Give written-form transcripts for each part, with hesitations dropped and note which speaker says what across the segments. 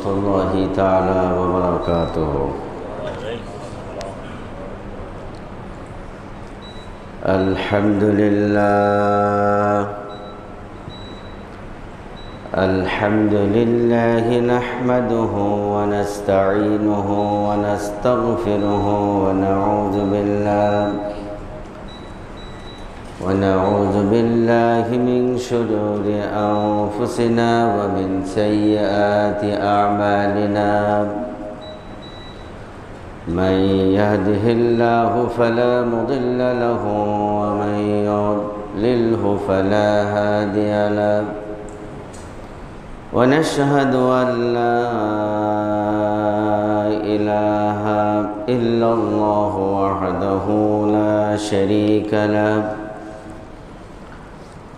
Speaker 1: الله تعالى وبركاته. الحمد لله نحمده ونستعينه ونستغفره ونعوذ بالله من شرور أنفسنا ومن سيئات أعمالنا. من يهده الله فلا مضل له ومن يضلله فلا هادي له. ونشهد أن لا إله إلا الله وحده لا شريك له.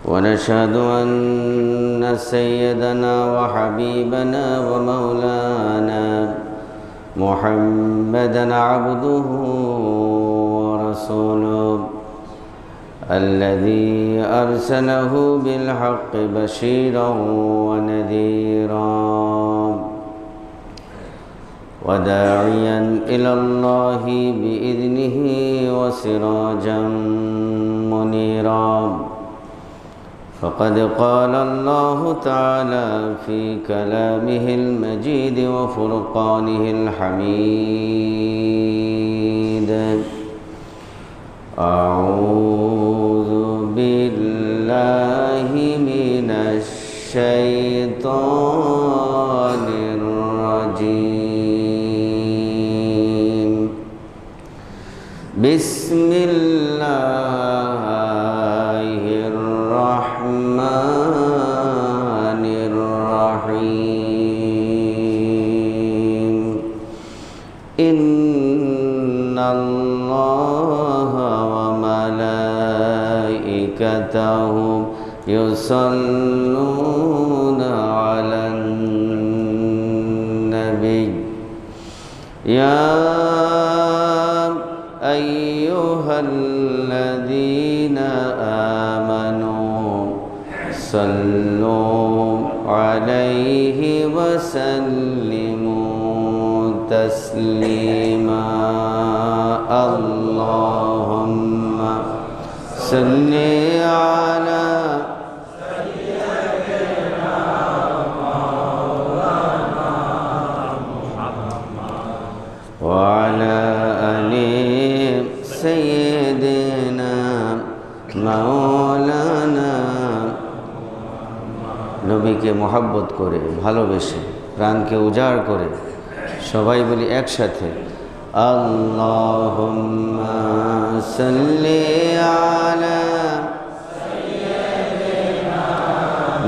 Speaker 1: ونشهد أن سيدنا وحبيبنا ومولانا محمدًا عبده ورسوله الذي أرسله بالحق بشيرا ونذيرا وداعيا إلى الله بإذنه وسراجا منيرا. فقد قال الله تعالى في كلامه المجيد وفرقانه الحميد: أعوذ بالله من الشيطان الرجيم. بسم الله الرحمن الرحيم. إن الله وملائكته يصلون على النبي يا أيها الذين آمنوا صلوا عليه وسلموا تسليما. اللهم صل على سيدنا مولانا محمد وعلى آل سيدنا مولانا। নবীকে মহব্বত করে ভালোবেসে প্রাণকে উজাড় করে সবাই বলি একসাথে: আল্লাহুম্মা সাল্লি আলা সাইয়্যিদিনা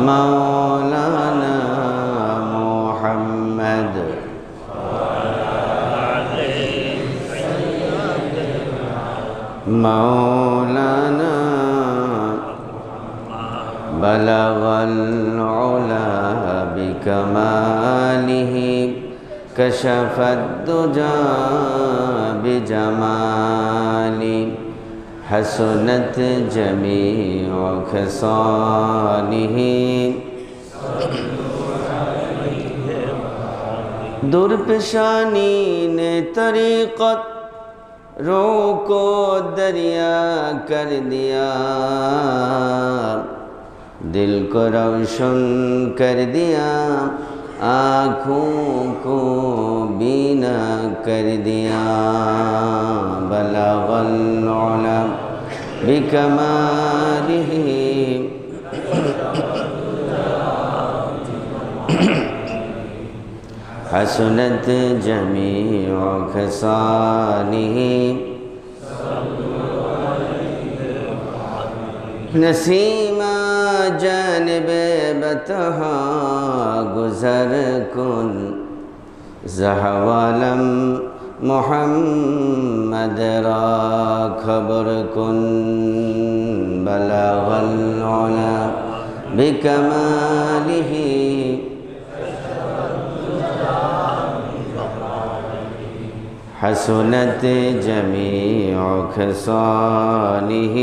Speaker 1: মাওলানা মুহাম্মদ মাওলানা বালাগাল উলা বিকামালিহি كشفت الدجى بجمالي حسنت جميع خصاله. درپشانی نے طریقت روح کو دریا کر دیا، دل کو روشن کر دیا، آنکھوں کو بینا کر دیا. بلغ العلا بکمالہ حسنت جمیع خصالہ. نسیمہ جانب بطحا گزر کن، زہوالم محمد را خبر کن. بلغ العلا بکمالہ حسنت جمیع خصالہ.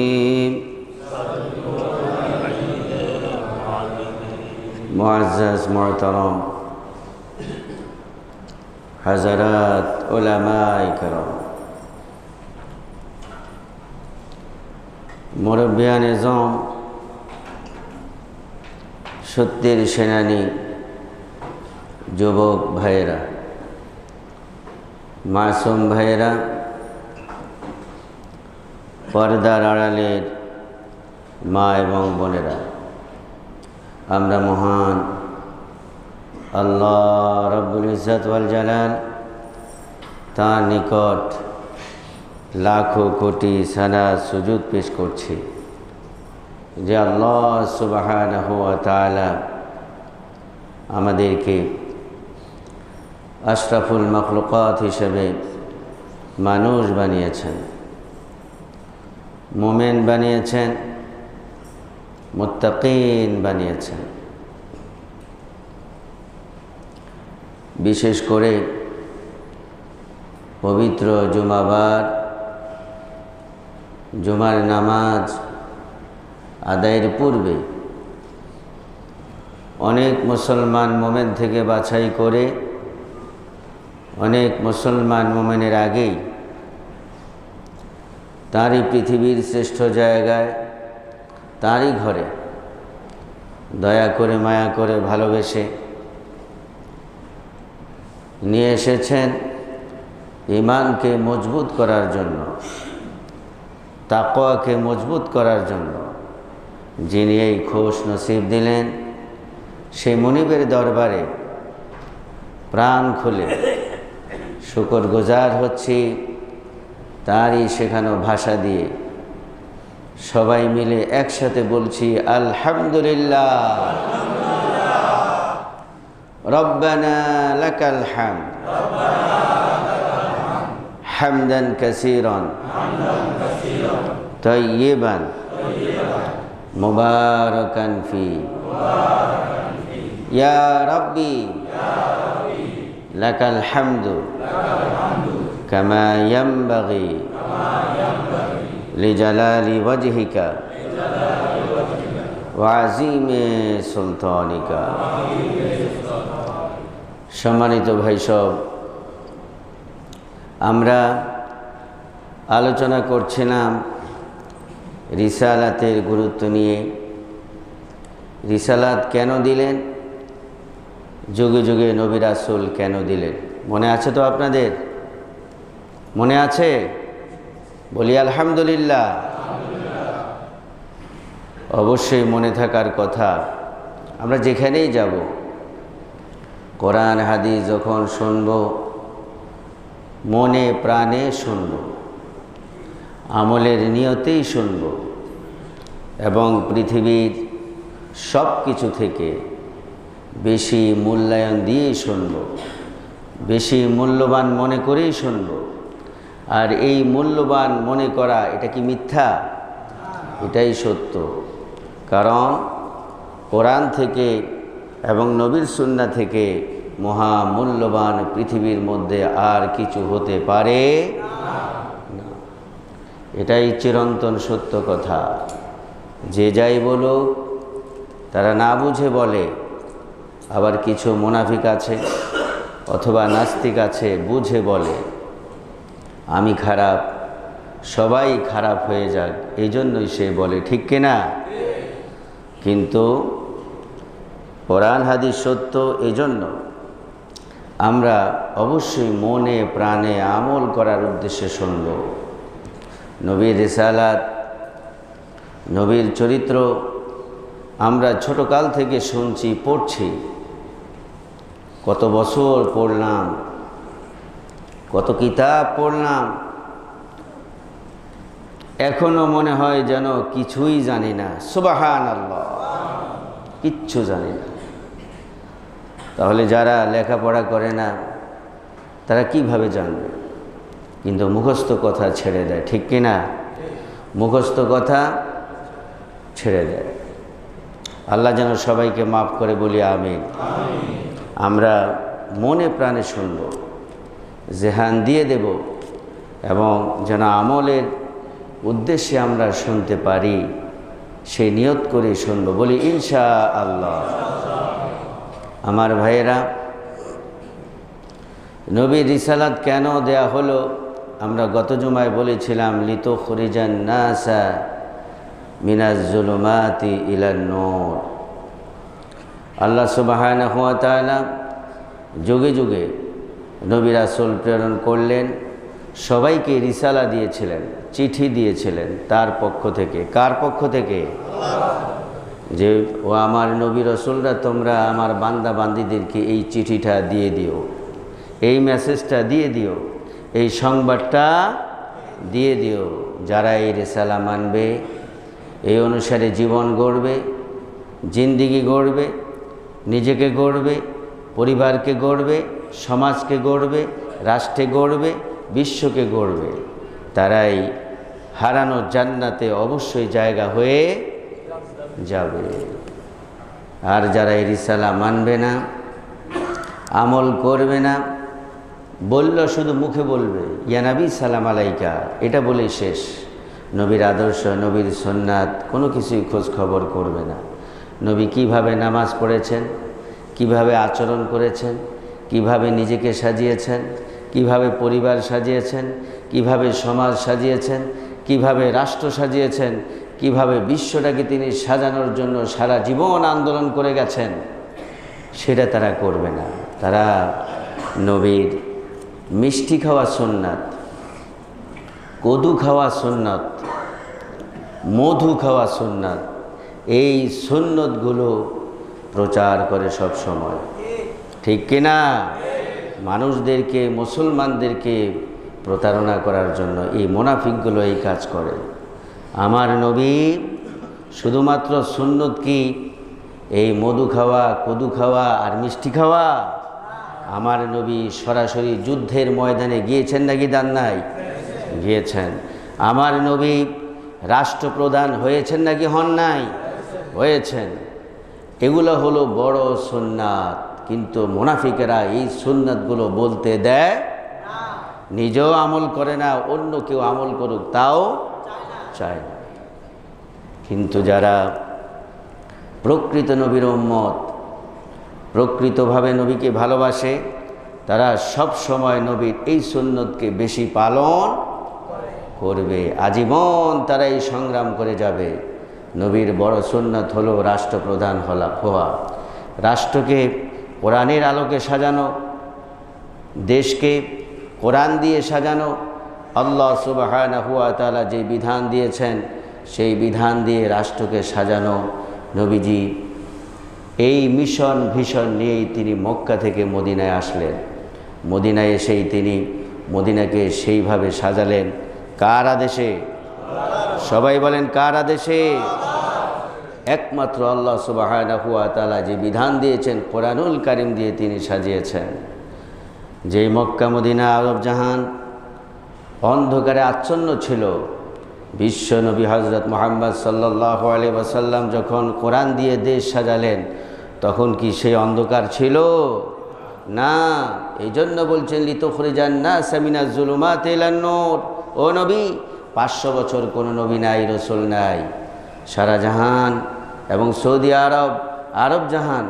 Speaker 1: معزز محترم হাজারাত উলামায়ে কেরাম, মুরব্বিয়ান এজম, সত্যের সেনানী যুবক ভাইয়েরা, মাসুম ভাইয়েরা, পর্দার আড়ালের মা এবং বোনেরা, আমরা মহান আল্লাহ রব্বুল ইজ্জত ওয়াল জালাল তাঁর নিকট লাখো কোটি সালাত সুজুদ পেশ করছি যে আল্লাহ সুবহানাহু ওয়া তাআলা আমাদেরকে আশরাফুল মাখলুকাত হিসেবে মানুষ বানিয়েছেন, মুমিন বানিয়েছেন, মুত্তাকিন বানিয়েছেন। বিশেষ করে পবিত্র জুমাবার জুমার নামাজ আদায়ের পূর্বে অনেক মুসলমান মোমেন থেকে বাছাই করে অনেক মুসলমান মোমেনের আগেই তারই পৃথিবীর শ্রেষ্ঠ জায়গায়, তারই ঘরে দয়া করে মায়া করে ভালোবেসে নিয়ে এসেছেন ঈমানকে মজবুত করার জন্য, তাকওয়াকে মজবুত করার জন্য। যিনি এই খোশ নসিব দিলেন সেই মুনিবের দরবারে প্রাণ খুলে শুকরগুজার হচ্ছি তারই শেখানো ভাষা দিয়ে। সবাই মিলে একসাথে বলছি আলহামদুলিল্লাহ, রব্বানা লাকাল হামদ হামদান কাসীরান তাইয়িবান মুবারাকান ফি ইয়া রাব্বি লাকাল হামদু কামা ইয়ানবাগি লিজালালি ওয়াজহিকা ওয়া আযীমি সুলতানিকা। সম্মানিত ভাই সব, আমরা আলোচনা করছিলাম রিসালাতের গুরুত্ব নিয়ে। রিসালাত কেন দিলেন, যুগে যুগে নবী রাসূল কেন দিলেন, মনে আছে তো আপনাদের? মনে আছে? বলি আলহামদুলিল্লাহ। অবশ্যই মনে থাকার কথা। আমরা যেখানেই যাব, কোরআন হাদিস যখন শুনব, মনে প্রাণে শুনব, আমলের নিয়তেই শুনব এবং পৃথিবীর সব কিছু থেকে বেশি মূল্যায়ন দিয়েই শুনব, বেশি মূল্যবান মনে করেই শুনব। আর এই মূল্যবান মনে করা এটা কি মিথ্যা? এটাই সত্য। কারণ কোরআন থেকে এবং নবীর সুন্নাহ থেকে মহামূল্যবান পৃথিবীর মধ্যে আর কিছু হতে পারে না। এটাই চিরন্তন সত্য কথা। যে যাই বলুক, তারা না বুঝে বলে। আবার কিছু মুনাফিক আছে অথবা নাস্তিক আছে, বুঝে বলে আমি খারাপ, সবাই খারাপ হয়ে যাক, এই জন্যই সে বলে, ঠিক কিনা? কিন্তু কোরআন হাদিস সত্য, এই জন্য আমরা অবশ্যই মনে প্রাণে আমল করার উদ্দেশ্যে শুনব। নবীর রিসালাত, নবীর চরিত্র আমরা ছোটকাল থেকে শুনছি, পড়ছি, কত বছর পড়লাম, কত কিতাব পড়লাম, এখনো মনে হয় যেন কিছুই জানি না। সুবহানাল্লাহ, কিচ্ছু জানি না। তাহলে যারা লেখাপড়া করে না তারা কিভাবে জানবে? কিন্তু মুখস্থ কথা ছেড়ে দেয়, ঠিক কিনা? মুখস্থ কথা ছেড়ে দেয়। আল্লাহ যেন সবাইকে মাফ করে, বলি আমিন। আমরা মনে প্রাণে শুনব, জেহান দিয়ে দেব এবং যেন আমলের উদ্দেশ্যে আমরা শুনতে পারি, সেই নিয়ত করে শুনব, বলি ইনশাআল্লাহ। আমার ভাইয়েরা, নবীর রিসালাত কেন দেয়া হলো? আমরা গত জুমায় বলেছিলাম, লিতুখরিজান নাসা মিনাজ জুলুমাতি ইলান নূর। আল্লাহ সুবহানাহু ওয়া তাআলা যুগে যুগে নবী রাসূল প্রেরণ করলেন, সবাইকে রিসালা দিয়েছিলেন, চিঠি দিয়েছিলেন তার পক্ষ থেকে। কার পক্ষ থেকে? যে ও আমার নবী রাসূলরা, তোমরা আমার বান্দা বান্দীদেরকে এই চিঠিটা দিয়ে দিও, এই মেসেজটা দিয়ে দিও, এই সংবাদটা দিয়ে দিও। যারা এই রিসালা মানবে, এই অনুসারে জীবন গড়বে, জিন্দিগি গড়বে, নিজেকে গড়বে, পরিবারকে গড়বে, সমাজকে গড়বে, রাষ্ট্রে গড়বে, বিশ্বকে গড়বে, তারাই হারানো জান্নাতে অবশ্যই জায়গা হয়ে যাবে। আর যারা এই রিসালা মানবে না, আমল করবে না, বলল শুধু মুখে বলবে ইয়া নবী সালাম আলাইকা, এটা বলেই শেষ। নবীর আদর্শ, নবীর সুন্নাত কোনো কিছুই খোঁজ খবর করবে না। নবী কিভাবে নামাজ পড়েছেন, কিভাবে আচরণ করেছেন, কিভাবে নিজেকে সাজিয়েছেন, কিভাবে পরিবার সাজিয়েছেন, কিভাবে সমাজ সাজিয়েছেন, কিভাবে রাষ্ট্র সাজিয়েছেন, কিভাবে বিশ্বটাকে তিনি সাজানোর জন্য সারা জীবন আন্দোলন করে গেছেন, সেটা তারা করবে না। তারা নবীর মিষ্টি খাওয়া সুন্নাত, কদু খাওয়া সুন্নাত, মধু খাওয়া সুন্নাত, এই সুন্নতগুলো প্রচার করে সব সময়। ঠিক কিনা? মানুষদেরকে, মুসলমানদেরকে প্রতারণা করার জন্য এই মুনাফিকগুলো এই কাজ করে। আমার নবী শুধুমাত্র সুন্নত কি এই মধু খাওয়া, কদু খাওয়া আর মিষ্টি খাওয়া? আমার নবী সরাসরি যুদ্ধের ময়দানে গিয়েছেন নাকি দেন নাই? গিয়েছেন। আমার নবী রাষ্ট্রপ্রধান হয়েছেন নাকি হন নাই? হয়েছেন। এগুলো হলো বড় সুন্নাত, কিন্তু মুনাফিকেরা এই সুন্নাতগুলো বলতে দেয়, নিজেও আমল করে না, অন্য কেউ আমল করুক তাও চায় না। কিন্তু যারা প্রকৃত নবীর উম্মত, প্রকৃতভাবে নবীকে ভালোবাসে, তারা সব সময় নবীর এই সুন্নতকে বেশি পালন করবে। আজীবন তারা এই সংগ্রাম করে যাবে। নবীর বড় সুন্নত হলো রাষ্ট্রপ্রধান হওয়া, রাষ্ট্রকে কোরআনের আলোকে সাজানো, দেশকে কোরআন দিয়ে সাজানো। আল্লাহ সুবহানাহু ওয়া তাআলা যে বিধান দিয়েছেন, সেই বিধান দিয়ে রাষ্ট্রকে সাজানো। নবীজি এই মিশন ভিশন নিয়েই তিনি মক্কা থেকে মদিনায় আসলেন। মদিনায় এসেই তিনি মদিনাকে সেইভাবে সাজালেন। কার আদেশে? সবাই বলেন কার আদেশে? একমাত্র আল্লাহ সুবহানাহু ওয়া তাআলা যে বিধান দিয়েছেন, কোরআনুল কারীম দিয়ে তিনি সাজিয়েছেন। যেই মক্কা মদিনা আরব জাহান অন্ধকারে আচ্ছন্ন ছিল, বিশ্ব নবী হযরত মুহাম্মদ সাল্লাল্লাহু আলাইহি ওয়াসাল্লাম যখন কোরআন দিয়ে দেশ সাজালেন, তখন কি সেই অন্ধকার ছিল? না। এই জন্য বলছেন লিতুখরিজান নাসা মিনাজ জুলুমাতি ইলান নূর। ও নবী, 500 বছর কোনো নবী নাই, রসুল নাই। সারা জাহান এবং সৌদি আরব, আরব জাহান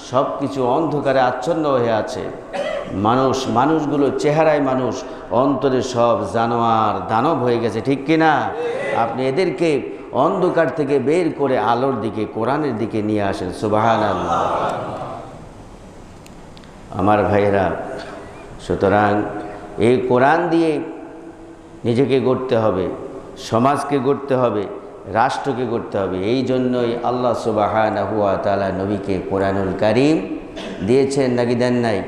Speaker 1: সব কিছু অন্ধকারে আচ্ছন্ন হয়ে আছে। মানুষগুলো চেহারায় মানুষ, অন্তরে সব জানোয়ার দানব হয়ে গেছে। ঠিক কিনা? আপনি এদেরকে অন্ধকার থেকে বের করে আলোর দিকে, কোরআনের দিকে নিয়ে আসেন। সুবহানাল্লাহ। আমার ভাইয়েরা, সুতরাং এই কোরআন দিয়ে নিজেকে গড়তে হবে, সমাজকে গড়তে হবে, রাষ্ট্রকে গড়তে হবে। এই জন্যই আল্লাহ সুবহানাহু ওয়া তাআলা নবীকে কোরআনুল কারীম দিয়েছেন নাকি দেন নাই?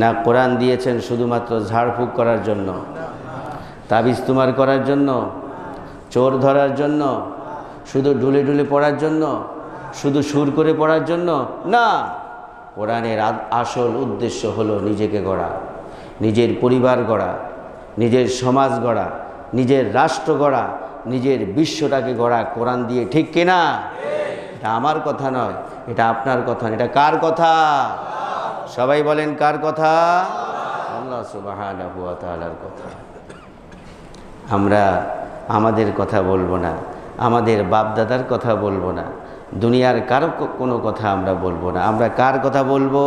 Speaker 1: না, কোরআন দিয়েছেন শুধুমাত্র ঝাড়ফুঁক করার জন্য, তাবিজ তুমার করার জন্য, চোর ধরার জন্য, শুধু ঢুলে ঢুলে পড়ার জন্য, শুধু সুর করে পড়ার জন্য না। কোরআনের আসল উদ্দেশ্য হলো নিজেকে গড়া, নিজের পরিবার গড়া, নিজের সমাজ গড়া, নিজের রাষ্ট্র গড়া, নিজের বিশ্বটাকে গড়া কোরআন দিয়ে। ঠিক কিনা? এটা আমার কথা নয়, এটা আপনার কথা। এটা কার কথা? সবাই বলেন কার কথা? আল্লাহ সুবহানাহু ওয়া তাআলার কথা। আমরা আমাদের কথা বলবো না, আমাদের বাপদাদার কথা বলবো না, দুনিয়ার কারো কোনো কথা আমরা বলবো না। আমরা কার কথা বলবো?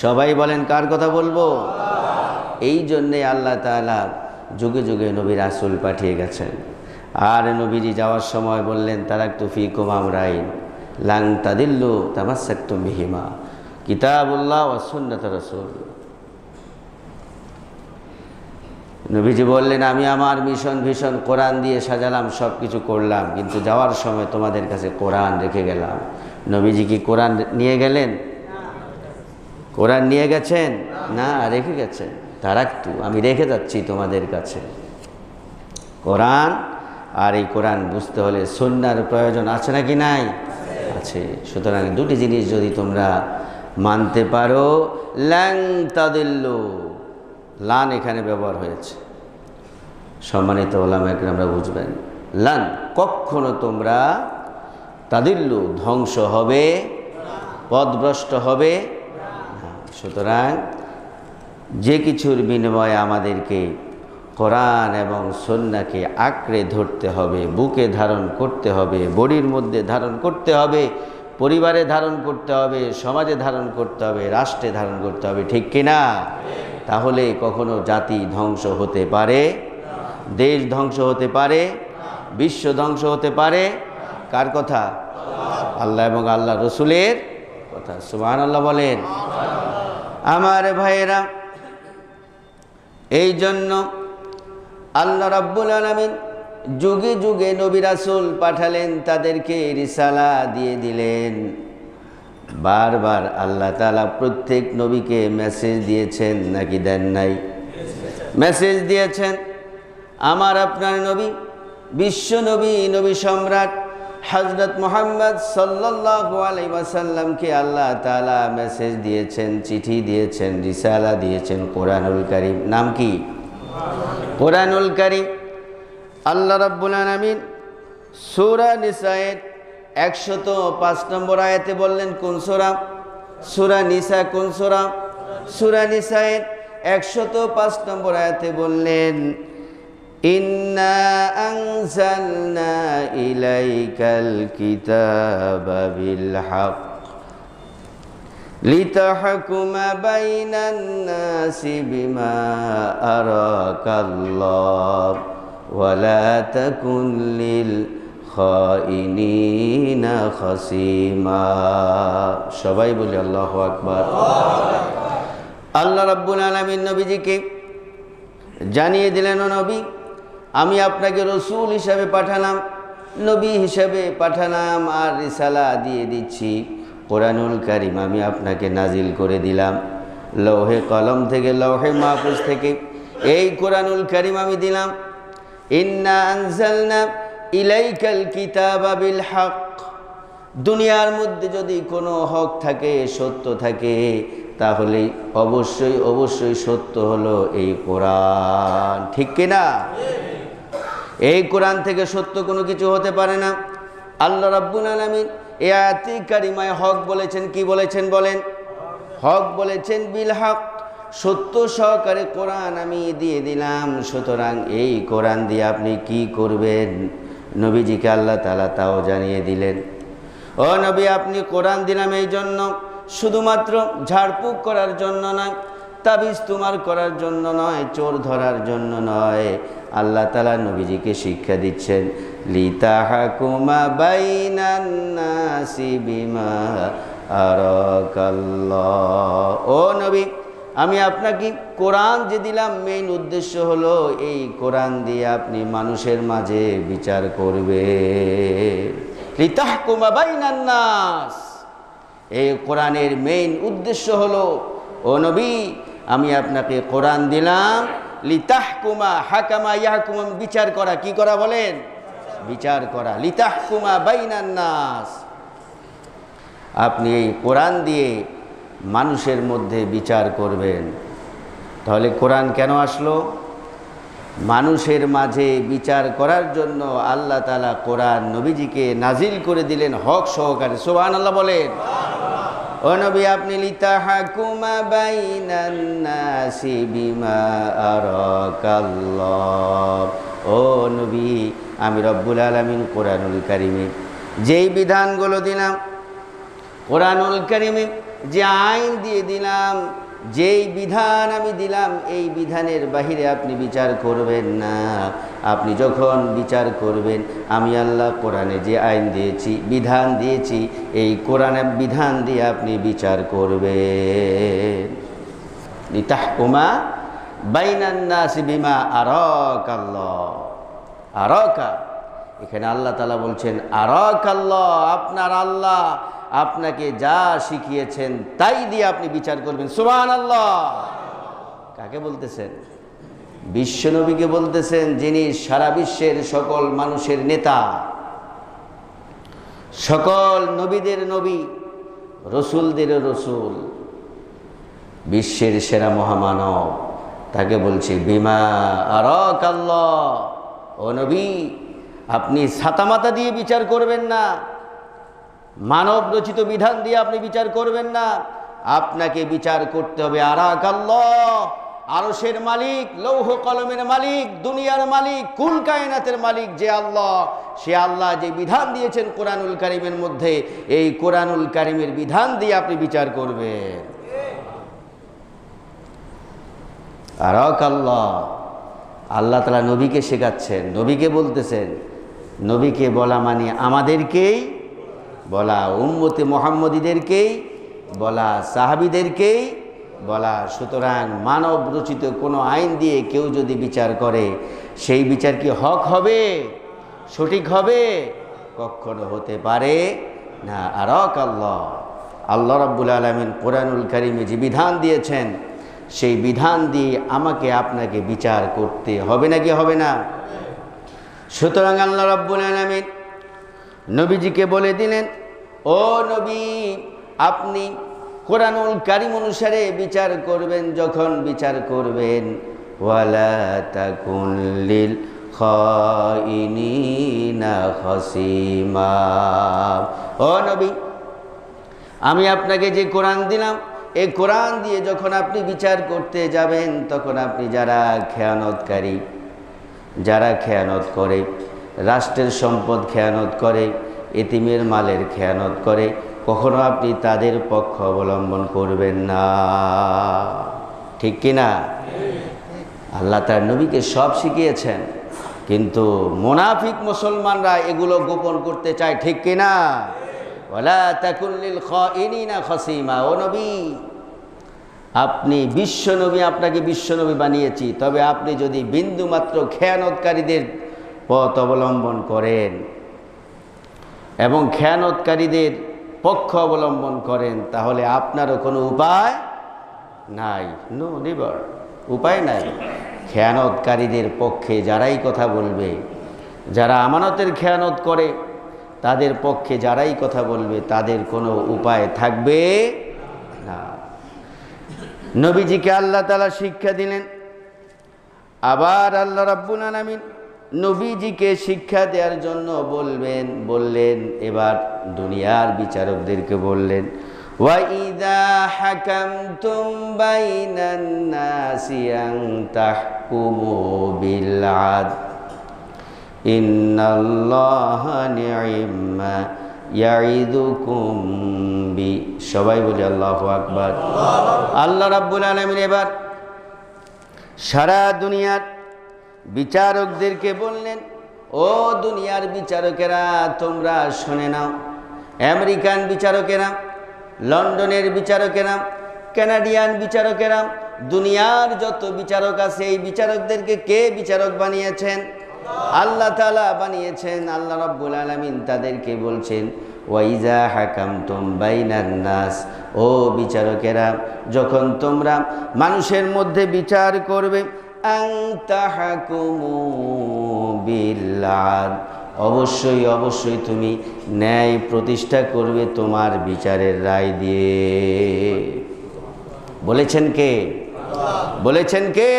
Speaker 1: সবাই বলেন কার কথা বলবো? এই জন্যে আল্লাহ তাআলা যুগে যুগে নবী রাসূল পাঠিয়ে গেছেন। আর নবীজি যাওয়ার সময় বললেন, তারাকতু ফীকুম আমরাইন লান তাদিল্লু তামাসসাকতুম বিহিমা, কিতাবুল্লাহ ওয়া সুন্নাত রাসূল। নবীজি বললেন, আমি আমার ভীষণ কোরআন দিয়ে সাজালাম, সব কিছু করলাম, কিন্তু যাওয়ার সময় তোমাদের কাছে কোরআন রেখে গেলাম। নবীজি কি কোরআন নিয়ে গেলেন? কোরআন নিয়ে গেছেন? না, রেখে গেছেন। তারাকতু, আমি রেখে যাচ্ছি তোমাদের কাছে কোরআন। আর এই কোরআন বুঝতে হলে সুন্নাহর প্রয়োজন আছে নাকি নাই? আছে। সুতরাং দুটি জিনিস যদি তোমরা মানতে পারো, লান তাদিল্লু, লান এখানে ব্যবহার হয়েছে, সম্মানিত ওলামা একরামরা বুঝবেন। লান, কখনো তোমরা, তাদিল্লু, ধ্বংস হবে, পথভ্রষ্ট হবে না। সুতরাং যে কিছুর বিনিময়ে আমাদেরকে কোরআন এবং সুন্নাহকে আঁকড়ে ধরতে হবে, বুকে ধারণ করতে হবে, বডির মধ্যে ধারণ করতে হবে, পরিবারে ধারণ করতে হবে, সমাজে ধারণ করতে হবে, রাষ্ট্রে ধারণ করতে হবে, ঠিক কিনা? তাহলে কখনো জাতি ধ্বংস হতে পারে, দেশ ধ্বংস হতে পারে, বিশ্ব ধ্বংস হতে পারে। কার কথা? আল্লাহ এবং আল্লাহ রসুলের কথা। সুবহানাল্লাহ বলেন। আমার ভাইয়েরা, এই জন্য আল্লাহ রাব্বুল আলামিন যুগে যুগে নবী রাসূল পাঠালেন, তাদেরকে রিসালা দিয়ে দিলেন। বারবার আল্লাহ তাআলা প্রত্যেক নবীকে মেসেজ দিয়েছেন নাকি দেন নাই? মেসেজ দিয়েছেন। আমার আপনার নবী, বিশ্ব নবী, নবী সম্রাট হযরত মুহাম্মদ সাল্লাল্লাহু আলাইহি ওয়াসাল্লামকে আল্লাহ তাআলা মেসেজ দিয়েছেন, চিঠি দিয়েছেন, রিসালা দিয়েছেন, কোরআনুল কারীম। নাম কি? কোরআনুল কারীম। আল্লাহ রাব্বুল আলামিন সূরা নিসায়ের 105 নম্বর আয়াতে বললেন, কোন সূরা? সূরা নিসা। কোন সূরা? সূরা নিসায়ের 105 নম্বর আয়াতে বললেন, ইন্না আনজালনা ইলাইকাল কিতাবা বিল হক লিতাহকুমা বাইনান নাসি বিমা আরাকাল্লাহ ওয়া লা তাকুন লিল খাইনিনা খাসিমা। সবাই বলি আল্লাহু আকবার। আল্লাহ রাব্বুল আলামিন নবীজিকে জানিয়ে দিলেন, ও নবী, আমি আপনাকে রসুল হিসাবে পাঠালাম, নবী হিসাবে পাঠালাম, আর রিসালা দিয়ে দিচ্ছি। কোরআনুল কারীম আমি আপনাকে নাজিল করে দিলাম, লৌহে কলম থেকে, লৌহে মাহফুজ থেকে এই কোরআনুল কারীম আমি দিলাম। ইন্না আনজালনা ইলাইকাল কিতাবা বিল হক। দুনিয়ার মধ্যে যদি কোনো হক থাকে, সত্য থাকে, তাহলে অবশ্যই অবশ্যই সত্য হলো এই কোরআন, ঠিক কিনা? এই কোরআন থেকে সত্য কোনো কিছু হতে পারে না। আল্লাহ রাব্বুল আলামিন এই আয়াতে কারিমায় হক বলেছেন। কি বলেছেন বলেন? হক বলেছেন, বিল হক, সত্য সহকারে কোরআন আমি দিয়ে দিলাম। সুতরাং এই কোরআন দিয়ে আপনি কি করবেন? নবীজিকে আল্লাহ তাআলা তাও জানিয়ে দিলেন। ও নবী, আপনি কোরআন দিলাম এই জন্য, শুধুমাত্র ঝাড়ফুঁক করার জন্য নয়, তাবিজ তোমার করার জন্য নয়, চোর ধরার জন্য নয়। আল্লাহ তাআলা নবীজিকে শিক্ষা দিচ্ছেন, লিতাহকুমা বাইনান নাসি বিমা আরাকাল্লাহ। ও নবী, আমি আপনাকে কোরআন যে দিলাম, মেইন উদ্দেশ্য হলো এই কোরআন দিয়ে আপনি মানুষের মাঝে বিচার করবেন। লিতাহকুমা বাইনান নাস, এই কোরআনের মেইন উদ্দেশ্য হলো, ও নবী, আমি আপনাকে কোরআন দিলাম, লিতাহকুমা, হাকামা ইয়াহকুম, বিচার করা। কি করা বলেন? বিচার করা। লিতাহকুমা বাইনান নাস, আপনি এই কোরআন দিয়ে মানুষের মধ্যে বিচার করবেন। তাহলে কোরআন কেন আসলো? মানুষের মাঝে বিচার করার জন্য আল্লাহ তাআলা কোরআন নবীজিকে নাজিল করে দিলেন হক সহকারে। সুবহানাল্লাহ বলেন। ও নবী, আপনি লিতাহকুমা বাইনান নাসি বিমা আরাকাল্লাহ। ও নবী, আমি রব্বুল আলামিন কোরআনুল কারীমে যেই বিধানগুলো দিলাম, কোরআনুল কারীমে যে আইন দিয়ে দিলাম, যেই বিধান আমি দিলাম, এই বিধানের বাহিরে আপনি বিচার করবেন না। আপনি যখন বিচার করবেন, আমি আল্লাহ কোরআনে যে আইন দিয়েছি, বিধান দিয়েছি, এই কোরআনের বিধান দিয়ে আপনি বিচার করবেন। লিতাহকুমা বাইনান নাসি বিমা আরাকাল্লাহ। আরাকা, এখানে আল্লাহ তাআলা বলছেন আরাকাল্লাহ, আপনার আল্লাহ আপনাকে যা শিখিয়েছেন তাই দিয়ে আপনি বিচার করবেন। সুবহানাল্লাহ। কাকে বলতেছেন? বিশ্বনবীকে বলতেছেন, যিনি সারা বিশ্বের সকল মানুষের নেতা, সকল নবীদের নবী, রসুলদের রসুল, বিশ্বের সেরা মহামানব। তাকে বলছে বিমা আরাকাল্লাহ, ও নবী আপনি ছাতামাতা দিয়ে বিচার করবেন না, মানব রচিত বিধান দিয়ে আপনি বিচার করবেন না, আপনাকে বিচার করতে হবে আরাকাল্লাহ, আরশের মালিক, লৌহ কলমের মালিক, দুনিয়ার মালিক, কুল কায়নাতের মালিক যে আল্লাহ, সে আল্লাহ যে বিধান দিয়েছেন কোরআনুল কারীমের মধ্যে, এই কোরআনুল কারীমের বিধান দিয়ে আপনি বিচার করবেন। আরাকাল্লাহ, আল্লাহ তাআলা নবীকে শেখাচ্ছেন, নবীকে বলতেছেন। নবীকে বলা মানে আমাদেরকেই বলা, উম্মতে মুহাম্মদীদেরকেই বলা, সাহাবীদেরকেই বলা। সুতরাং মানব রচিত কোনো আইন দিয়ে কেউ যদি বিচার করে, সেই বিচার কি হক হবে, সঠিক হবে? কখনো হতে পারে না। আরাকাল্লাহ, আল্লাহ রাব্বুল আলামিন কোরআনুল কারীমে যে বিধান দিয়েছেন, সেই বিধান দিয়ে আমাকে আপনাকে বিচার করতে হবে নাকি হবে না? সুতরাং আল্লাহ রাব্বুল আলামিন নবীজিকে বলে দিলেন, ও নবী আপনি কোরআনুল কারীম অনুসারে বিচার করবেন। যখন বিচার করবেন, ওয়ালা তাকুন লিল খাইনিনা খাসিমা, ও নবী আমি আপনাকে যে কোরআন দিলাম, এই কোরআন দিয়ে যখন আপনি বিচার করতে যাবেন, তখন আপনি যারা খেয়ানতকারী, যারা খেয়ানত করে, রাষ্ট্রের সম্পদ খেয়ানত করে, এতিমের মালের খেয়ানত করে, কখনো আপনি তাদের পক্ষ অবলম্বন করবেন না। ঠিক কিনা? আল্লাহ তার নবীকে সব শিখিয়েছেন, কিন্তু মুনাফিক মুসলমানরা এগুলো গোপন করতে চায়। ঠিক কিনা? ওয়ালা তাকুন লিল খাইনিনা খাসিমা, ও নবী আপনি বিশ্বনবী, আপনাকে বিশ্বনবী বানিয়েছি, তবে আপনি যদি বিন্দুমাত্র খেয়ানতকারীদের পথ অবলম্বন করেন এবং খেয়ানতকারীদের পক্ষ অবলম্বন করেন, তাহলে আপনারও কোনো উপায় নাই। নো নেভার, উপায় নাই। খেয়ানতকারীদের পক্ষে যারাই কথা বলবে, যারা আমানতের খেয়ানত করে, তাদের পক্ষে যারাই কথা বলবে, তাদের কোনো উপায় থাকবে না। নবীজিকে আল্লাহ তাআলা শিক্ষা দিলেন। আবার আল্লাহ রাব্বুল আলামিন নবীজিকে শিক্ষা দেওয়ার জন্য বললেন এবার দুনিয়ার বিচারকদেরকে বললেন, ওয়া ইযা হাকামতুম বাইনান নাসি আন তাহকুমু বিল আদল ইন্নাল্লাহা নি'মা ইয়াইদুকুম বি। সবাই বলি আল্লাহু আকবার। আল্লাহ রাব্বুল আলামিন এবার সারা দুনিয়ার বিচারকদেরকে বললেন, ও দুনিয়ার বিচারকেরা তোমরা শুনে নাও। আমেরিকান বিচারকেরা, লন্ডনের বিচারকেরা, কানাডিয়ান বিচারকেরা, দুনিয়ার যত বিচারক আছে, এই বিচারকদেরকে কে বিচারক বানিয়েছেন? আল্লাহ তাআলা বানিয়েছেন। আল্লাহ রাব্বুল আলামিন তাদেরকে বলছেন, ওয়া ইযা হাকামতুম বাইনান নাস, ও বিচারকেরা যখন তোমরা মানুষের মধ্যে বিচার করবে, আন তাহকুমু বিল আদল, অবশ্যই অবশ্যই তুমি ন্যায় প্রতিষ্ঠা করবে তোমার বিচারের রায় দিয়ে। বলেছেন কে? বলেছেন কে?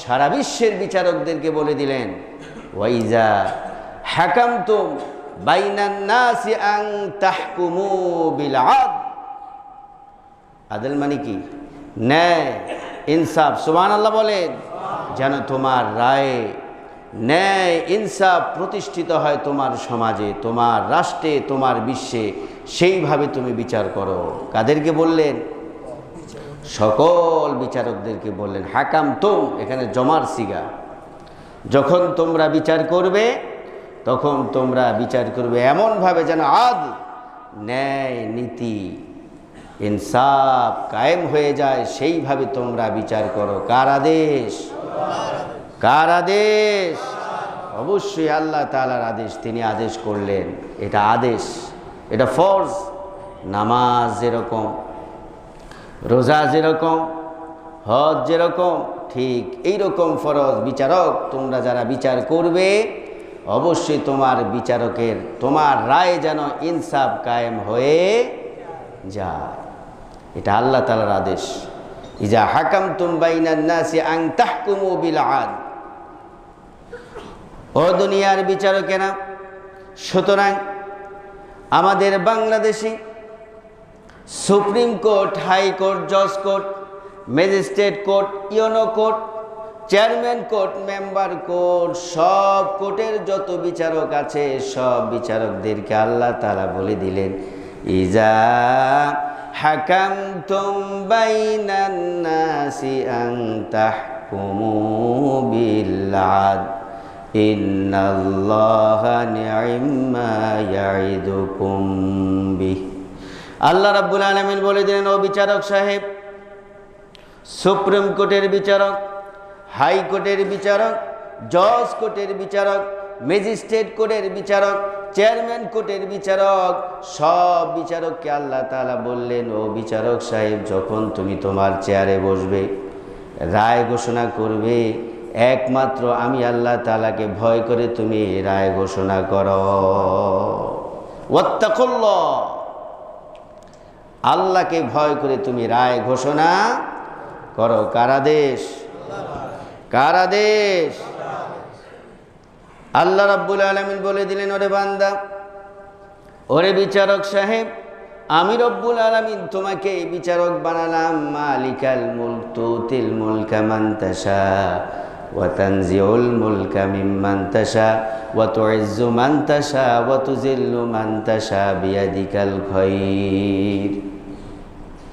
Speaker 1: সারা বিশ্বের বিচারকদেরকে বলে দিলেন, ওয়াইজা হাকামতুম বাইনান নাসি আন তাহকুমু বিল আদল। আদল মানে কি? ন্যায়, ইনসাফ। সুবহানাল্লাহ বলেন। যেন তোমার রায়ে ন্যায় ইনসাফ প্রতিষ্ঠিত হয় তোমার সমাজে, তোমার রাষ্ট্রে, তোমার বিশ্বে, সেইভাবে তুমি বিচার করো। কাদেরকে বললেন? সকল বিচারকদেরকে বললেন। হাকাম তুম এখানে জমার সিগা। যখন তোমরা বিচার করবে তখন তোমরা বিচার করবে এমনভাবে যেন আদল, ন্যায়, নীতি, ইনসাফ কায়েম হয়ে যায়, সেইভাবে তোমরা বিচার করো। কার আদেশ? কার আদেশ? অবশ্যই আল্লাহ তাআলার আদেশ। তিনি আদেশ করলেন, এটা আদেশ, এটা ফরজ। নামাজ যেরকম, রোজা যেরকম, হজ যেরকম, ঠিক এইরকম ফরজ। বিচারক তোমরা যারা বিচার করবে অবশ্যই তোমার বিচারকের, তোমার রায় যেন ইনসাফ কায়েম হয়ে যায়, এটা আল্লাহ তাআলার আদেশ। ইজা হাকামতুম বাইনান নাসি আন তাহকুমু বিল আদল। ও দুনিয়ার বিচারকেরা, সুতরাং আমাদের বাংলাদেশে সুপ্রিম কোর্ট, হাইকোর্ট, জজ court, magistrate court, UNO court, chairman court, member court, সব কোর্টের যত বিচারক আছে সব বিচারকদেরকে আল্লাহ তাআলা বলে দিলেন, ইজা হাকামতুম বাইনান নাসি আন তাহকুমু বিল আদল ইন্নাল্লাহা নি'মা ইয়াইদুকুম বিহি। আল্লাহ রাব্বুল আলামিন বলে দিলেন, ও বিচারক সাহেব, সুপ্রিম কোর্টের বিচারক, হাইকোর্টের বিচারক, জজ কোর্টের বিচারক, ম্যাজিস্ট্রেট কোর্টের বিচারক, চেয়ারম্যান কোর্টের বিচারক, সব বিচারককে আল্লাহ তাআলা বললেন, ও বিচারক সাহেব, যখন তুমি তোমার চেয়ারে বসবে, রায় ঘোষণা করবে, একমাত্র আমি আল্লাহ তাআলাকে ভয় করে তুমি রায় ঘোষণা করো। ওয়াত্তাকুল্লাহ, আল্লাহকে ভয় করে তুমি রায় ঘোষণা করো। কার আদেশ? কার আদেশ? আল্লাহ রাব্বুল আলামিন বলে দিলেন, ওরে বান্দা, ওরে বিচারক সাহেব, আমি রব্বুল আলামিন তোমাকে বিচারক বানালাম। মালিকাল মুলক তুতিল মুলকা মান তাশা ওয়া তানজিউল মুলকা মিম্মান তাশা ওয়া তুইজ্জু মান তাশা ওয়া তুযিল্লু মান তাশা বিয়াদিকাল খায়র।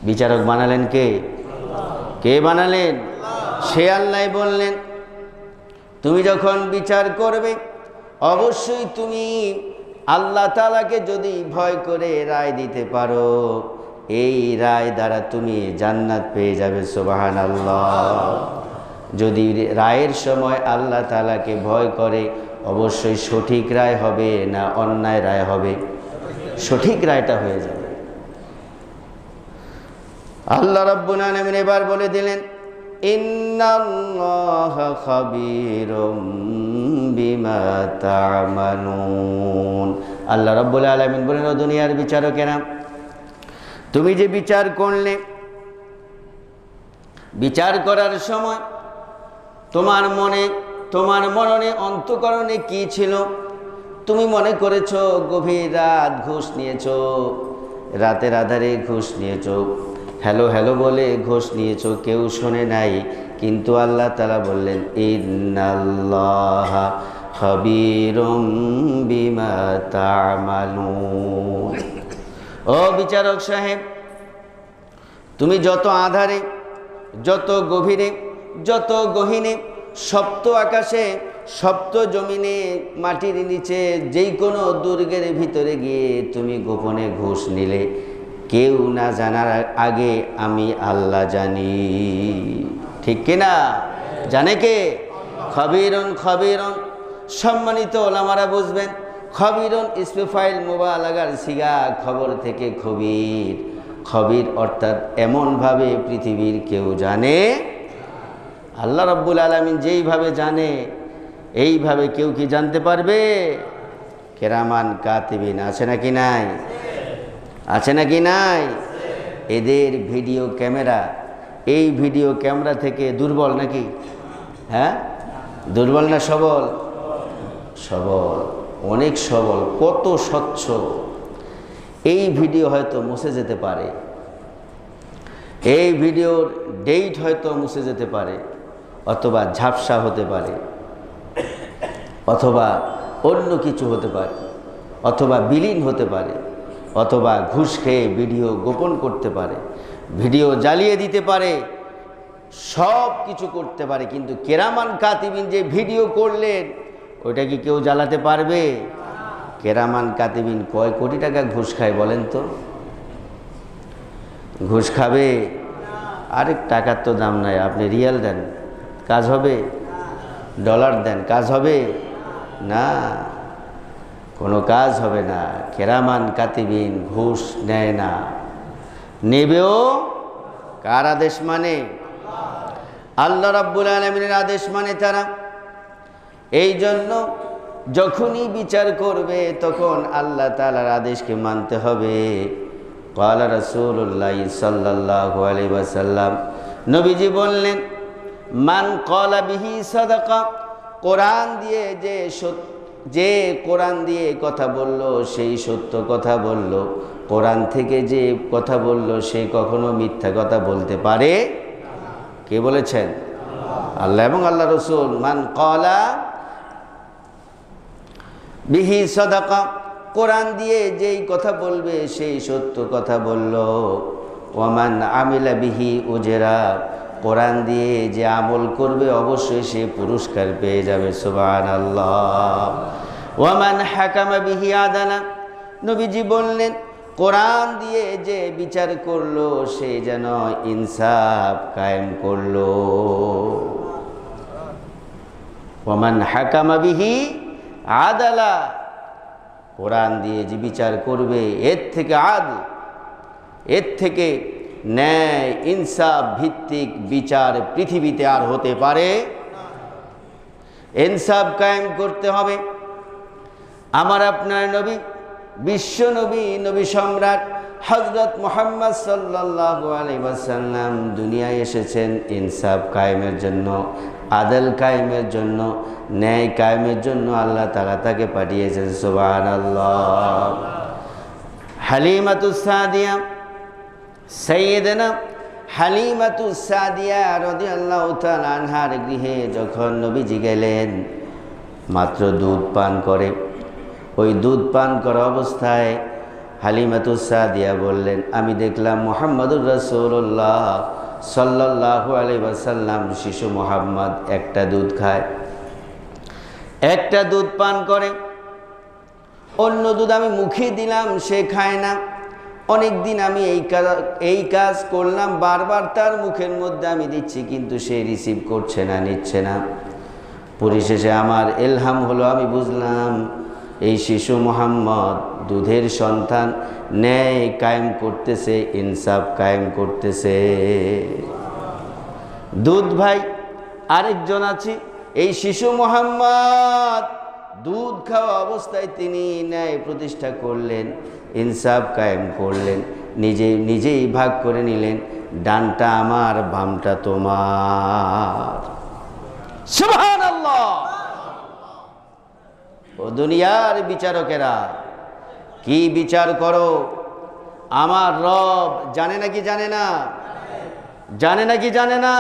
Speaker 1: বিচারক বানালেন কে? কে বানালেন? সে আল্লাহ বললেন, তুমি যখন বিচার করবে অবশ্যই তুমি আল্লাহ তাআলাকে যদি ভয় করে রায় দিতে পারো, এই রায় দ্বারা তুমি জান্নাত পেয়ে যাবে। সুবহানাল্লাহ। যদি রায়ের সময় আল্লাহ তাআলাকে ভয় করে, অবশ্যই সঠিক রায় হবে না অন্যায় রায় হবে? সঠিক রায়টা হয়ে যাবে। আল্লাহ রাব্বুল আলামিন এবার বলে দিলেন, ইন্নাল্লাহা খাবীরুম বিমা তা'মালুন। আল্লাহ রাব্বুল আলামিন বলেন, ও দুনিয়ার বিচারকেরা, তুমি যে বিচার করলে, বিচার করার সময় তোমার মনে, তোমার মননে, অন্তঃকরণে কি ছিল? তুমি মনে করেছো গভীর রাত ঘুষ নিয়েছো, রাতের আধারে ঘুষ নিয়েছো, হ্যালো হ্যালো বলে ঘুষ নিয়েছো, কেউ শোনে নাই, কিন্তু আল্লাহ তাআলা বললেন, ইন্নাল্লাহা খাবীরুম বিমা তা'মালুন। ও বিচারক সাহেব, তুমি যত আধারে, যত গভীরে, যত গহীনে, সপ্ত আকাশে, সপ্ত জমিনে, মাটির নিচে, যেই কোনো দুর্গের ভিতরে গিয়ে তুমি গোপনে ঘুষ নিলে, কেউ না জানার আগে আমি আল্লাহ জানি। ঠিক কিনা? জানে কে? খবীরুন। খবীরুন সম্মানিত ওলামারা বুঝবেন, খবীরুন ইসমে ফাইল মুবালাগার সিগা, খবর থেকে খবীর। খবীর অর্থাৎ এমনভাবে পৃথিবীর কেউ জানে, আল্লাহ রাব্বুল আলামিন যেইভাবে জানে এইভাবে কেউ কি জানতে পারবে? কেরামান কাতিবিন আছে নাকি নাই? আছে নাকি নাই? এদের ভিডিও ক্যামেরা, এই ভিডিও ক্যামেরা থেকে দুর্বল নাকি? হ্যাঁ, দুর্বল না সবল? সবল, অনেক সবল, কত স্বচ্ছ। এই ভিডিও হয়তো মুছে যেতে পারে, এই ভিডিওর ডেট হয়তো মুছে যেতে পারে, অথবা ঝাপসা হতে পারে, অথবা অন্য কিছু হতে পারে, অথবা বিলীন হতে পারে, অথবা ঘুষ খেয়ে ভিডিও গোপন করতে পারে, ভিডিও জ্বালিয়ে দিতে পারে, সব কিছু করতে পারে। কিন্তু কেরামান কাতিবিন যে ভিডিও করলেন ওইটা কি কেউ জ্বালাতে পারবে? কেরামান কাতিবিন কয় কোটি টাকা ঘুষ খায় বলেন তো? ঘুষ খাবে? আরেক টাকার তো দাম নাই। আপনি রিয়াল দেন, কাজ হবে? ডলার দেন, কাজ হবে না, কোনো কাজ হবে না। কেরামান কাতিবিন ঘুষ নেয় না, নেবেও কার আদেশ মানে? আল্লাহ রাব্বুল আলামিনের আদেশ মানে তারা। এই জন্য যখনই বিচার করবে তখন আল্লাহ তাআলার আদেশকে মানতে হবে। ক্বালা রাসূলুল্লাহ সাল্লাল্লাহু আলাইহি ওয়াসাল্লাম, নবীজি বললেন, মান ক্বালা বিহি সাদাকা, কোরআন দিয়ে যে কোরআন দিয়ে কথা বলল সেই সত্য কথা বলল, কোরআন থেকে যে কথা বলল সে কখনো মিথ্যা কথা বলতে পারে? কে বলেছেন? আল্লাহ এবং আল্লাহ রাসূল। মান ক্বালা বিহি সাদাকা, কোরআন দিয়ে যেই কথা বলবে সেই সত্য কথা বলল। ওয়ামান আমিলা বিহি উজরা, কোরআন দিয়ে যে আমল করবে অবশ্যই সে পুরস্কার পেয়ে যাবে। সুবহানাল্লাহ। ওয়ামান হাকামা বিহি আদালা, নবীজি বললেন কোরআন দিয়ে যে বিচার করলো সে যেন ইনসাফ কায়েম করলো। ওয়ামান হাকামা বিহি আদালা, কোরআন দিয়ে যে বিচার করবে এর থেকে আদল, এর থেকে ন্যায় ইনসাফ ভিত্তিক বিচার পৃথিবীতে আর হতে পারে? ইনসাফ কায়েম করতে হবে। আমার আপনার নবী, বিশ্ব নবী, নবী সম্রাট হযরত মুহাম্মদ সাল্লাল্লাহু আলাইহি ওয়াসাল্লাম দুনিয়ায় এসেছেন ইনসাফ কায়েমের জন্য, আদল কায়েমের জন্য, ন্যায় কায়েমের জন্য আল্লাহ তাআলা তাকে পাঠিয়েছেন। সুবহানাল্লাহ। হালিমাতুস সাদিয়া, সাইয়েদনা হালিমাতুস সাদিয়া রাদিয়াল্লাহু তাআলা আনহার গৃহে যখন নবীজি গেলেন, মাত্র দুধ পান করে, ওই দুধ পান করা অবস্থায় হালিমাতুস সাদিয়া বললেন, আমি দেখলাম মুহাম্মদুর রাসূলুল্লাহ সাল্লাল্লাহু আলাইহি ওয়াসাল্লাম, শিশু মুহাম্মদ একটা দুধ খায়, একটা দুধ পান করে, অন্য দুধ আমি মুখে দিলাম সে খায় না। অনেক দিন আমি এই কাজ করলাম, বারবার তার মুখের মধ্যে আমি দিচ্ছি কিন্তু সে রিসিভ করছে না, নিচ্ছে না। পরিশেষে আমার ইলহাম হলো, আমি বুঝলাম এই শিশু মুহাম্মদ দুধের সন্তান, ন্যায় কায়েম করতেছে, ইনসাফ কায়েম করতেছে। দুধ ভাই আরেকজন আছে, এই শিশু মুহাম্মদ দুধ খাওয়া অবস্থায় তিনি ন্যায় প্রতিষ্ঠা করলেন, ইনসাফ কায়েম করলেন, নিজেই ভাগ করে নিলেন, ডানটা আমার বামটা তোমার। সুবহানাল্লাহ। ও দুনিয়ার বিচারকেরা, কি বিচার করো? আমার রব জানে নাকি জানে না? জানে নাকি জানে না?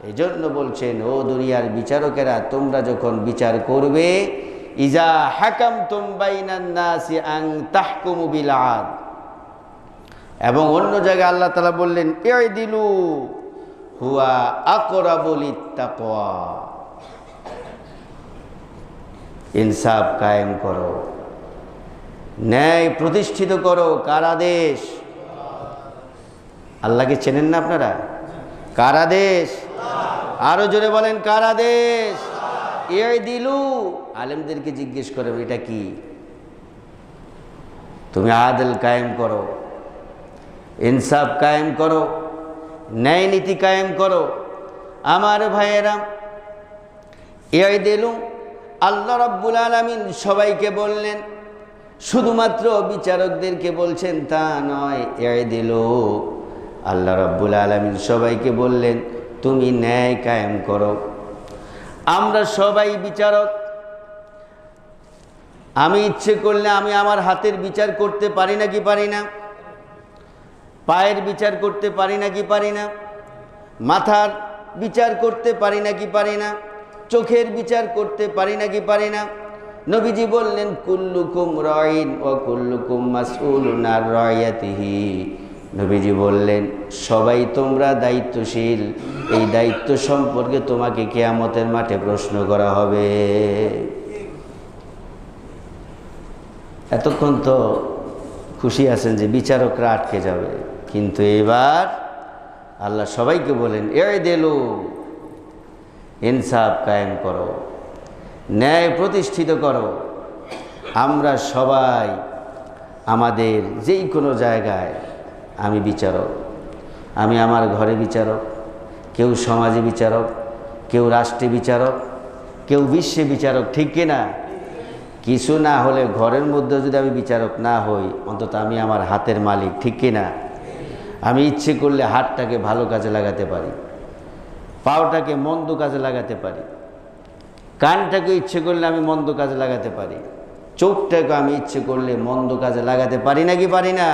Speaker 1: এই জন্য বলছেন, ও দুনিয়ার বিচারকেরা, তোমরা যখন বিচার করবে, ইজা হাকামতুম বাইনান নাসি আন তাহকুমু বিল আদল, এবং অন্য জায়গায় আল্লাহ তাআলা বললেন, ইদিলু হুয়া আকরাবু লিত্তাকওয়া, ইনসাফ কায়েম করো, ন্যায় প্রতিষ্ঠিত করো। কার আদেশ? আল্লাহকে চেনেন না আপনারা? কার আদেশ? আরো জোরে বলেন, কার আদেশ? ইদিলু। আলেমদেরকে জিজ্ঞেস করো এটা কি? তুমি আদল কায়েম করো, ইনসাফ কায়েম করো, ন্যায় নীতি কায়েম করো। আমার ভাইয়েরা, ইদিলু আল্লাহ রাব্বুল আলামিন সবাইকে বললেন, শুধুমাত্র বিচারকদেরকে বলছেন তা নয়। ইদিলু, আল্লাহ রাব্বুল আলামিন সবাইকে বললেন তুমি ন্যায় কায়েম করো। আমরা সবাই বিচারক। আমি ইচ্ছে করলে আমি আমার হাতের বিচার করতে পারি নাকি পারি না? পায়ের বিচার করতে পারি নাকি পারি না? মাথার বিচার করতে পারি নাকি পারি না? চোখের বিচার করতে পারি নাকি পারি না? নবীজি বললেন কুল্লুকুম রাইন ওয়া কুল্লুকুম মাসউলুন আর রায়াতিহি। নবীজি বললেন সবাই তোমরা দায়িত্বশীল, এই দায়িত্ব সম্পর্কে তোমাকে কিয়ামতের মাঠে প্রশ্ন করা হবে। এতক্ষণ তো খুশি আছেন যে বিচারকরা আটকে যাবে, কিন্তু এবার আল্লাহ সবাইকে বলেন ইদিলু, ইনসাফ কায়েম করো, ন্যায় প্রতিষ্ঠিত করো। আমরা সবাই আমাদের যেই কোনো জায়গায়, আমি বিচারক, আমি আমার ঘরে বিচারক, কেউ সমাজে বিচারক, কেউ রাষ্ট্রে বিচারক, কেউ বিশ্বে বিচারক, ঠিক কিনা? কিছু না হলে ঘরের মধ্যে যদি আমি বিচারক না হই, অন্তত আমি আমার হাতের মালিক, ঠিক কিনা? আমি ইচ্ছে করলে হাতটাকে ভালো কাজে লাগাতে পারি, পাওটাকে মন্দ কাজে লাগাতে পারি, কানটাকে ইচ্ছে করলে আমি মন্দ কাজে লাগাতে পারি, চোখটাকে আমি ইচ্ছে করলে মন্দ কাজে লাগাতে পারি নাকি পারি না?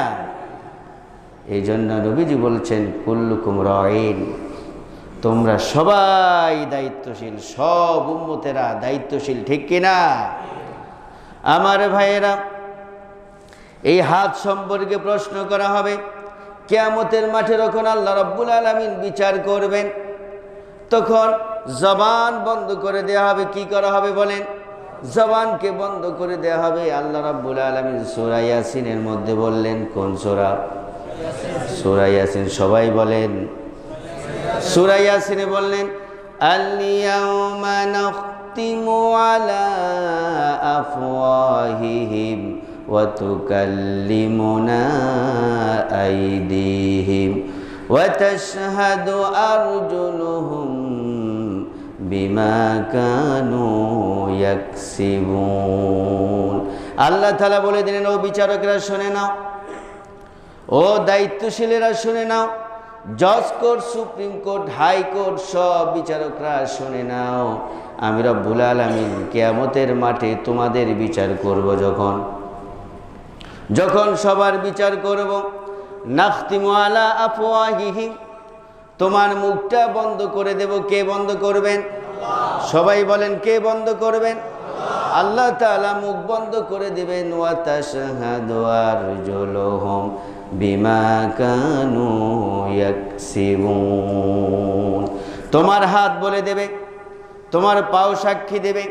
Speaker 1: এই জন্য নবীজি বলছেন কুল্লুকুম রাইন, তোমরা সবাই দায়িত্বশীল, সব উম্মতেরা দায়িত্বশীল, ঠিক কিনা? আমার ভাইয়েরা, এই হাত সম্পর্কে প্রশ্ন করা হবে কিয়ামতের মাঠে। যখন আল্লাহ রাব্বুল আলামিন বিচার করবেন, তখন জবান বন্ধ করে দেওয়া হবে। কি করা হবে বলেন? জবানকে বন্ধ করে দেওয়া হবে। আল্লাহ রাব্বুল আলামিন সূরা ইয়াসিনের মধ্যে বললেন, কোন সূরা? সূরা ইয়াসিন। সবাই বলেন সূরা ইয়াসিনে বললেন আল-ইয়াওমা নাখতিমু আলা আফওয়াহিহিম ওয়া তুকাল্লিমুনা আইদিহিম ওয়া তাশহাদু আরজুলুহুম বিমা কানু ইয়াকসিবুন। আল্লাহ তাআলা বলে দিলেন, ও বিচারকরা শুনে নাও, ও দায়িত্বশীলেরা শুনে নাও, জজ কোর্ট, সুপ্রিম কোর্ট, হাইকোর্ট, সব বিচারকরা শুনে নাও। আমি রব্বুল আলামিন কিয়ামতের মাঠে তোমাদের বিচার করব। যখন সবার বিচার করব, নাখতিমু আলা আফওয়াহিহিম, তোমার মুখটা বন্ধ করে দেব। কে বন্ধ করবেন? সবাই বলেন, কে বন্ধ করবেন? আল্লাহ তাআলা মুখ বন্ধ করে দিবেন। ওয়া তাশহাদু আরজুলুহুম বিমা কানু ইয়াকসিবুন। তোমার হাত বলে দেবে, তোমার পাও সাক্ষী দেবে,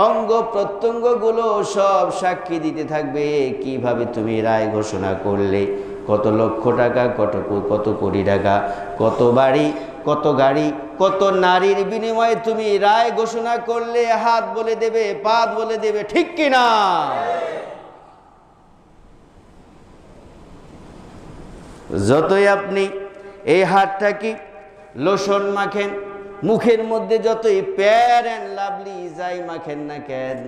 Speaker 1: অঙ্গ প্রত্যঙ্গগুলো সব সাক্ষী দিতে থাকবে কিভাবে তুমি রায় ঘোষণা করলে, কত লক্ষ টাকা, কত কোটি টাকা, কত বাড়ি, কত গাড়ি, কত নারীর বিনিময়ে তুমি রায় ঘোষণা করলে। হাত বলে দেবে, পা বলে দেবে, ঠিক কিনা? যতই আপনি এই হাতটাকে লোশন মাখেন, মুখের মধ্যে যতই ফেয়ার অ্যান্ড লাভলি যাই মাখেন না কেন,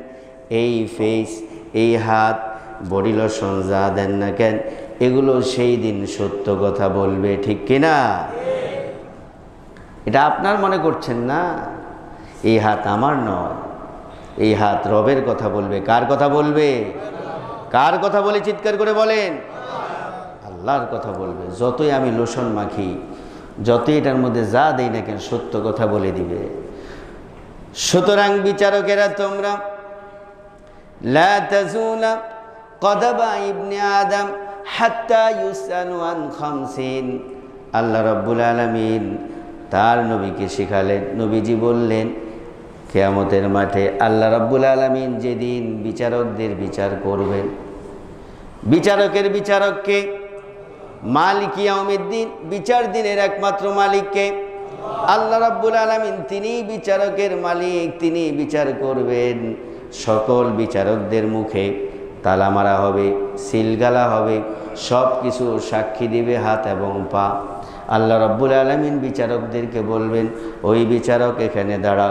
Speaker 1: এই ফেস, এই হাত, বডি লোশন যা দেন না কেন, এগুলো সেই দিন সত্য কথা বলবে, ঠিক কিনা? এটা আপনার মনে করছেন না, এই হাত আমার নয়, এই হাত রবের কথা বলবে। কার কথা বলবে? কার কথা বলে চিৎকার করে বলেন? আল্লাহর কথা বলবে। যতই আমি লোশন মাখি, যতই এটার মধ্যে যা দেই না কেন, সত্য কথা বলে দিবে। সুতরাং বিচারকেরা, তোমরা লা তাজুলা কদাবা ইবনে আদম হাত্তা ইউসালু আন খামসিন। আল্লাহ রাব্বুল আলামিন তার নবীকে শিখালেন। নবীজি বললেন, কিয়ামতের মাঠে আল্লাহ রাব্বুল আলামিন যেদিন বিচারকদের বিচার করবেন, বিচারকের বিচারককে, মালিক ইয়াউমিদ্দিন, বিচার দিনের একমাত্র মালিককে আল্লাহ রাব্বুল আলামিন। তিনি বিচারকের মালিক, তিনি বিচার করবেন। সকল বিচারকদের মুখে তালা মারা হবে, সিলগালা হবে, সব কিছু সাক্ষী দিবে হাত এবং পা। আল্লাহ রাব্বুল আলামিন বিচারকদেরকে বলবেন, ওই বিচারক এখানে দাঁড়া।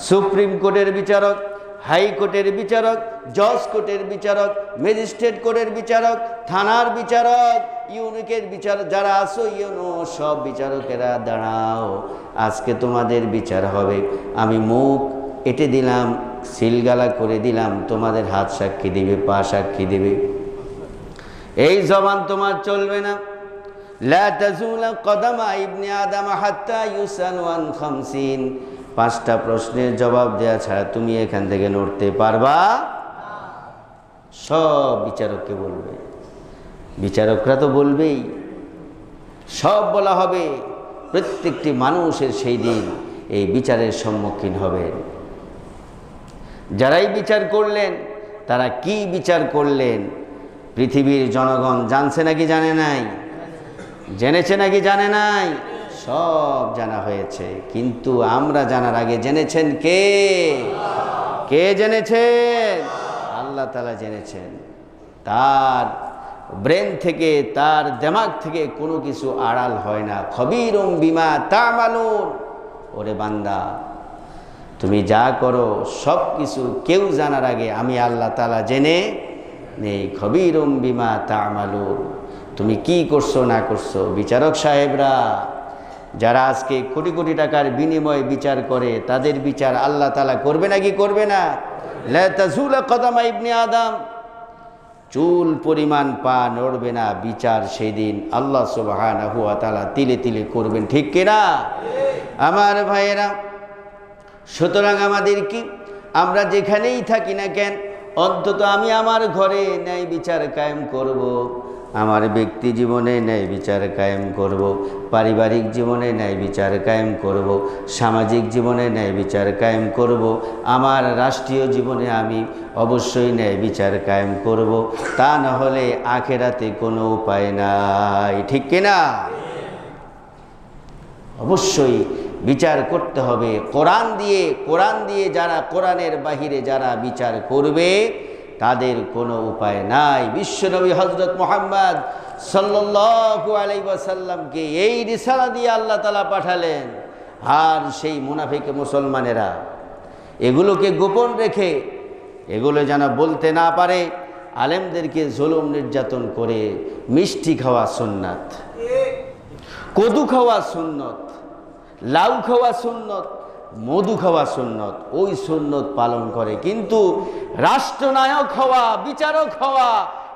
Speaker 1: সুপ্রিম কোর্টের বিচারক, হাইকোর্টের বিচারক, জজ কোর্টের বিচারক, ম্যাজিস্ট্রেট কোর্টের বিচারক, থানার বিচারক, ইউনিকের বিচারক, যারা আসো ইউনো, সব বিচারকেরা দাঁড়াও, আজকে তোমাদের বিচার হবে। আমি মুখ এঁটে দিলাম, সিলগালা করে দিলাম, তোমাদের হাত সাক্ষী দিবে, পা সাক্ষী দিবে। এই জবান তোমার চলবে না। লা তাজুলা কদামা ইবনে আদম হাত্তা ইউসালু আন খামসিন। 5টা প্রশ্নের জবাব দেওয়া ছাড়া তুমি এখান থেকে নড়তে পারবা? সব বিচারককে বলবে, বিচারকরা তো বলবেই, সব বলা হবে। প্রত্যেকটি মানুষের সেই দিন এই বিচারের সম্মুখীন হবেন। যারাই বিচার করলেন তারা কি বিচার করলেন পৃথিবীর জনগণ জানছে নাকি জানে নাই? জেনেছে নাকি জানে নাই? সব জানা হয়েছে, কিন্তু আমরা জানার আগে জেনেছেন কে? কে জেনেছেন? আল্লাহ তাআলা জেনেছেন। তার ব্রেন থেকে, তার দিমাগ থেকে কোনো কিছু আড়াল হয় না। খবীরুম বিমা তা'মালুন। ওরে বান্দা, তুমি যা করো সব কিছু কেউ জানার আগে আমি আল্লাহ তাআলা জেনে নেই। খবীরুম বিমা তা'মালুন। তুমি কি করছো না করছো। বিচারক সাহেবরা যারা আজকে কোটি কোটি টাকার বিনিময়ে বিচার করে, তাদের বিচার আল্লাহ তাআলা করবে নাকি করবে না? লা তাযুলা কদামা ইবনে আদম, চুল পরিমাণ পা নড়বে না। বিচার সেদিন আল্লাহ সুবহানাহু ওয়া তাআলা তিলে তিলে করবেন, ঠিক কিনা আমার ভাইয়েরা? সুতরাং আমাদের কি, আমরা যেখানেই থাকি না কেন, অন্তত আমি আমার ঘরে ন্যায় বিচার কায়েম করব, আমার ব্যক্তি জীবনে ন্যায় বিচার কায়েম করব, পারিবারিক জীবনে ন্যায় বিচার কায়েম করব, সামাজিক জীবনে ন্যায় বিচার কায়েম করব, আমার রাষ্ট্রীয় জীবনে আমি অবশ্যই ন্যায় বিচার কায়েম করব। তা না হলে আখেরাতে কোনো উপায় নাই, ঠিক কিনা? অবশ্যই বিচার করতে হবে কোরআন দিয়ে। কোরআন দিয়ে যারা, কোরআনের বাহিরে যারা বিচার করবে তাদের কোনো উপায় নাই। বিশ্বনবী হযরত মুহাম্মদ সাল্লাল্লাহু আলাইহি ওয়াসাল্লামকে এই রিসালা দিয়ে আল্লাহ তাআলা পাঠালেন। আর সেই মুনাফিক মুসলমানেরা এগুলোকে গোপন রেখে, এগুলো যেন বলতে না পারে, আলেমদেরকে জুলুম নির্যাতন করে মিষ্টি খাওয়া সুন্নাত, কদু খাওয়া সুন্নত, লাউ খাওয়া সুন্নত, মধু খাওয়া সুন্নত, ওই সুন্নত পালন করে। কিন্তু রাষ্ট্রনায়ক হওয়া, বিচারক হওয়া,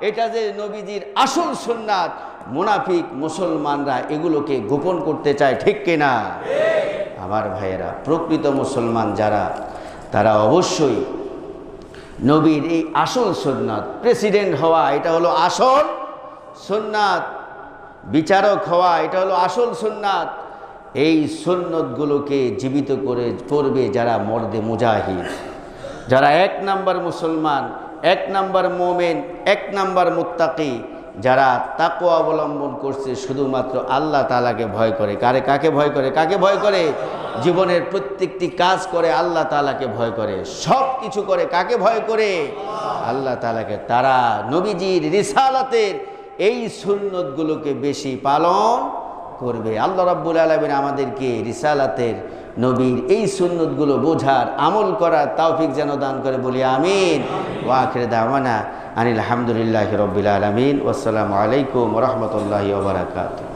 Speaker 1: এটা যে নবীজির আসল সুন্নাত, মুনাফিক মুসলমানরা এগুলোকে গোপন করতে চায়, ঠিক কিনা আমার ভাইয়েরা? প্রকৃত মুসলমান যারা, তারা অবশ্যই নবীর এই আসল সুন্নাত, প্রেসিডেন্ট হওয়া এটা হলো আসল সুন্নাত, বিচারক হওয়া এটা হলো আসল সুন্নাত, এই সুন্নতগুলোকে জীবিত করে করবে যারা মর্দে মুজাহিদ, যারা 1 নাম্বার মুসলমান, 1 নাম্বার মোমেন, 1 নাম্বার মুত্তাকি, যারা তাকওয়া অবলম্বন করছে, শুধুমাত্র আল্লাহ তাআলাকে ভয় করে। কাকে ভয় করে? কাকে ভয় করে? জীবনের প্রত্যেকটি কাজ করে আল্লাহ তাআলাকে ভয় করে, সব কিছু করে কাকে ভয় করে? আল্লাহ তাআলাকে। তারা নবীজির রিসালাতের এই সুন্নতগুলোকে বেশি পালন করবে। আল্লাহ রাব্বুল আলামিন আমাদেরকে রিসালাতের, নবীর এই সুন্নতগুলো বোঝার, আমল করার তৌফিক যেন দান করে, বলি আমিন। ওয়া আখির দাওয়ানা আনিল হামদুলিল্লাহি রাব্বিল আলামিন। ওয়াসসালামু আলাইকুম ওয়া রাহমাতুল্লাহি ওয়া বারাকাতুহু।